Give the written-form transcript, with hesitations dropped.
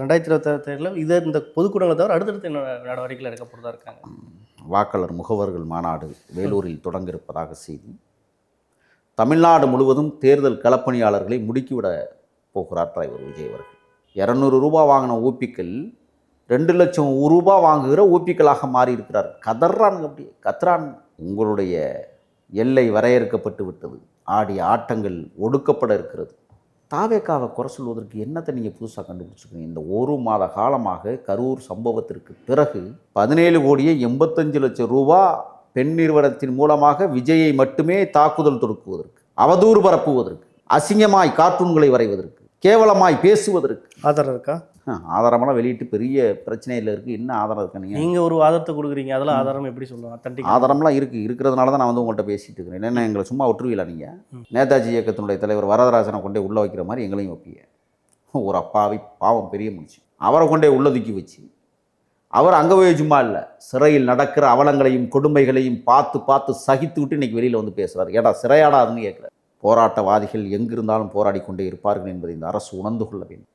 2026 இதை இந்த பொதுக்கூட்டங்களை தவிர அடுத்தடுத்து என்ன நடவடிக்கைகள் எடுக்கப்படுறதா இருக்காங்க? வாக்காளர் முகவர்கள் மாநாடு வேலூரில் தொடங்க இருப்பதாக செய்தி. தமிழ்நாடு முழுவதும் தேர்தல் களப்பணியாளர்களை முடுக்கிவிட போகிறார் தலைவர் விஜய் அவர்கள். 200 ரூபாய் வாங்கின ஊப்பிக்கள் 2 லட்சம் ரூபாய் வாங்குகிற ஊப்பிக்களாக மாறி இருக்கிறார். கதறானுங்க, அப்படி கத்துறான். உங்களுடைய எல்லை வரையறுக்கப்பட்டு விட்டது. ஆடிய ஆட்டங்கள் ஒடுக்கப்பட இருக்கிறது. தாவேக்காவை குறை சொல்வதற்கு என்னத்தை நீங்கள் புதுசாக கண்டுபிடிச்சிருக்கீங்க? இந்த 1 மாத காலமாக கரூர் சம்பவத்திற்கு பிறகு 17,85,00,000 ரூபாய் பெண் நிறுவனத்தின் மூலமாக விஜயை மட்டுமே தாக்குதல் தொடுக்குவதற்கு, அவதூறு பரப்புவதற்கு, அசிங்கமாய் கார்ட்டூன்களை வரைவதற்கு, கேவலமாய் பேசுவதற்கு ஆதாரம் இருக்கா? ஆதாரமெல்லாம் வெளியிட்டு பெரிய பிரச்சனையில் இருக்குது. என்ன ஆதாரம் இருக்கு? நீங்கள் ஒரு ஆதாரத்தை கொடுக்குறீங்க, அதெல்லாம் ஆதாரம் எப்படி சொல்லுவாங்க? அத்தன்டிக் ஆதாரம்லாம் இருக்கிறதுனால தான் நான் வந்து உங்கள்கிட்ட பேசிகிட்டு இருக்கிறேன். என்னென்ன எங்களை சும்மா விட்டுருவீங்களா? நீங்கள் நேதாஜி இயக்கத்தினுடைய தலைவர் வரதராஜனை கொண்டே உள்ளே வைக்கிற மாதிரி எங்களையும் வைப்பீங்க. ஒரு அப்பாவி பாவம் பெரிய முடிச்சு அவரை கொண்டே உள்ளதுக்கி வச்சு அவர் அங்கே போய் சும்மா இல்லை, சிறையில் நடக்கிற அவலங்களையும் கொடுமைகளையும் பார்த்து பார்த்து சகித்து விட்டு இன்றைக்கி வெளியில் வந்து பேசுகிறார். ஏடா சிறையாடாதுன்னு கேட்குறாரு. போராட்டவாதிகள் எங்கிருந்தாலும் போராடி கொண்டே இருப்பார்கள் என்பதை இந்த அரசு உணர்ந்து கொள்ள வேண்டும்.